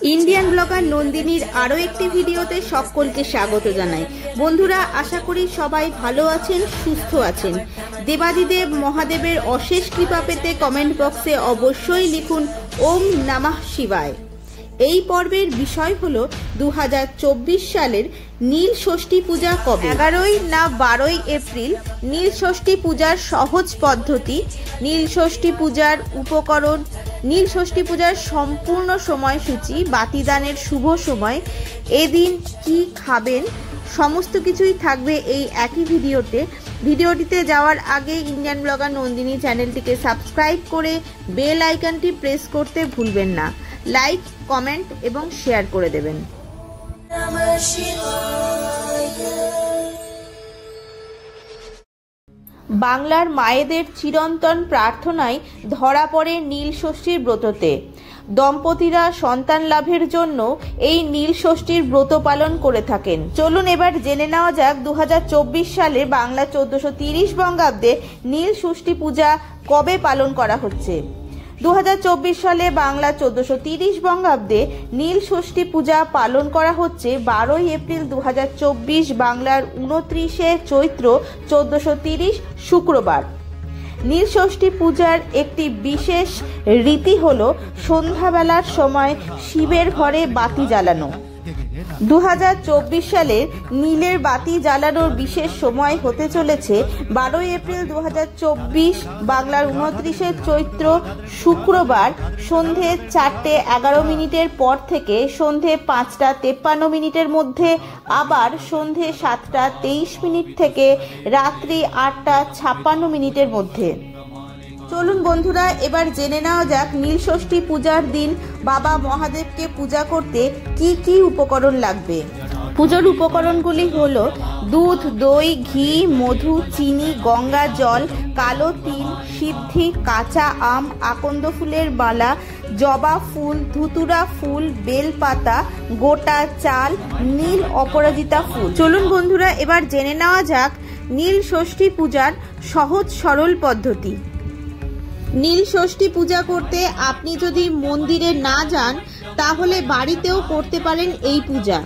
Indian blogger নন্দিনীর আরও একটি ভিডিওতে সকলকে স্বাগত জানাই। বন্ধুরা, আশা করি সবাই ভালো আছেন, সুস্থ আছেন। দেবাদিদেব মহাদেবের অশেষ কৃপা পেতে কমেন্ট বক্সে অবশ্যই লিখুন ওম নমঃ শিবায়। এই পর্বের বিষয় হলো 2024 সালের নীল ষষ্ঠী পূজা কবে। 11 না 12 এপ্রিল নীল ষষ্ঠী পূজার সহজ পদ্ধতি, নীল ষষ্ঠী পূজার উপকরণ, নীল ষষ্ঠী পূজার সম্পূর্ণ সময়সূচি, বাতিদানের শুভ সময়, এদিন কি খাবেন, সমস্ত কিছুই থাকবে এই একই ভিডিওতে। ভিডিওটিতে যাওয়ার আগে ইন্ডিয়ান ব্লগার নন্দিনী চ্যানেলটিকে সাবস্ক্রাইব করে বেল আইকনটি প্রেস করতে ভুলবেন না। লাইক, কমেন্ট এবং শেয়ার করে দেবেন। বাংলার মায়েদের চিরন্তন প্রার্থনায় ধরা পড়ে নীল ষষ্ঠীর ব্রততে। দম্পতিরা সন্তান লাভের জন্য এই নীল ষষ্ঠীর ব্রত পালন করে থাকেন। চলুন এবার জেনে নেওয়া যাক 2024 সালে বাংলা 1430 বঙ্গাব্দে নীল ষষ্ঠী পূজা কবে পালন করা হচ্ছে। 2024 সালে বাংলা 1430 বঙ্গাব্দে নীল ষষ্ঠী পূজা পালন করা হচ্ছে 12 এপ্রিল 2024 বাংলার 29 চৈত্র 1430 শুক্রবার। নীল ষষ্ঠী পূজার একটি বিশেষ রীতি হলো সন্ধ্যাবেলার সময় শিবের ঘরে বাতি জ্বালানো। 2024 সালে নীলের বাতি জ্বালানোর বিশেষ সময় হতে চলেছে 12 এপ্রিল 2024 বাংলার 29 চৈত্র শুক্রবার সন্ধে 4:11 পর থেকে সন্ধে 5:53 মধ্যে, আবার সন্ধে 7:23 থেকে রাত্রি 8:56 মধ্যে। চলুন বন্ধুরা, এবার জেনে নেওয়া যাক নীল ষষ্ঠী পূজার দিন বাবা মহাদেবকে পূজা করতে কি কি উপকরণ লাগবে। পুজোর উপকরণগুলি হলো দুধ, দই, ঘি, মধু, চিনি, গঙ্গা জল, কালো তিল, সিদ্ধি, কাঁচা আম, আকন্দ ফুলের মালা, জবা ফুল, ধুতুরা ফুল, বেলপাতা, গোটা চাল, নীল অপরাজিতা ফুল। চলুন বন্ধুরা, এবার জেনে নেওয়া যাক নীল ষষ্ঠী পূজার সহজ সরল পদ্ধতি। নীল ষষ্ঠী পূজা করতে আপনি যদি মন্দিরে না যান তাহলে বাড়িতেও করতে পারেন এই পূজা।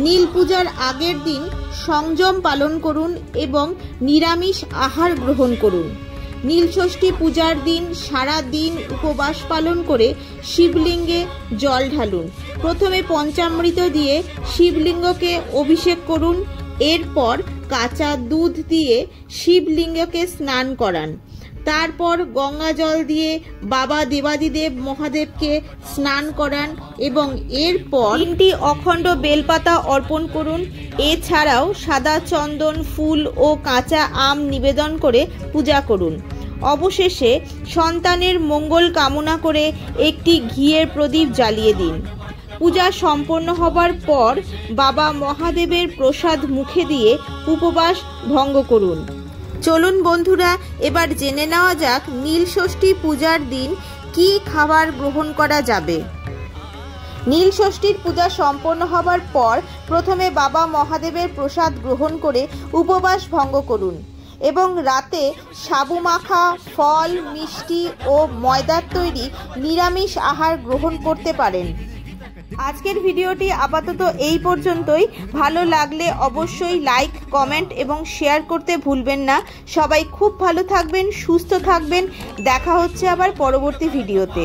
নীল পূজার আগের দিন সংযম পালন করুন এবং নিরামিষ আহার গ্রহণ করুন। নীল ষষ্ঠী পূজার দিন সারা দিন উপবাস পালন করে শিবলিঙ্গে জল ঢালুন। প্রথমে পঞ্চামৃত দিয়ে শিবলিঙ্গকে অভিষেক করুন, এরপর কাঁচা দুধ দিয়ে শিবলিঙ্গকে স্নান করান। তারপর গঙ্গা জল দিয়ে বাবা দেবাদিদেব মহাদেবকে স্নান করান এবং এরপর 3টি অখণ্ড বেলপাতা অর্পণ করুন। এছাড়াও সাদা চন্দন ফুল ও কাঁচা আম নিবেদন করে পূজা করুন। অবশেষে সন্তানের মঙ্গল কামনা করে একটি ঘিয়ের প্রদীপ জ্বালিয়ে দিন। পূজা সম্পন্ন হবার পর বাবা মহাদেবের প্রসাদ মুখে দিয়ে উপবাস ভঙ্গ করুন। চলুন বন্ধুরা, এবার জেনে নেওয়া যাক নীল ষষ্ঠী পূজার দিন কি খাবার গ্রহণ করা যাবে। নীল ষষ্ঠীর পূজা সম্পন্ন হবার পর প্রথমে বাবা মহাদেবের প্রসাদ গ্রহণ করে উপবাস ভঙ্গ করুন এবং রাতে সাবু মাখা, ফল, মিষ্টি ও ময়দার তৈরি নিরামিষ আহার গ্রহণ করতে পারেন। আজকের ভিডিওটি আপাতত এই পর্যন্তই। ভালো লাগলে অবশ্যই লাইক, কমেন্ট এবং শেয়ার করতে ভুলবেন না। সবাই খুব ভালো থাকবেন, সুস্থ থাকবেন। দেখা হচ্ছে আবার পরবর্তী ভিডিওতে।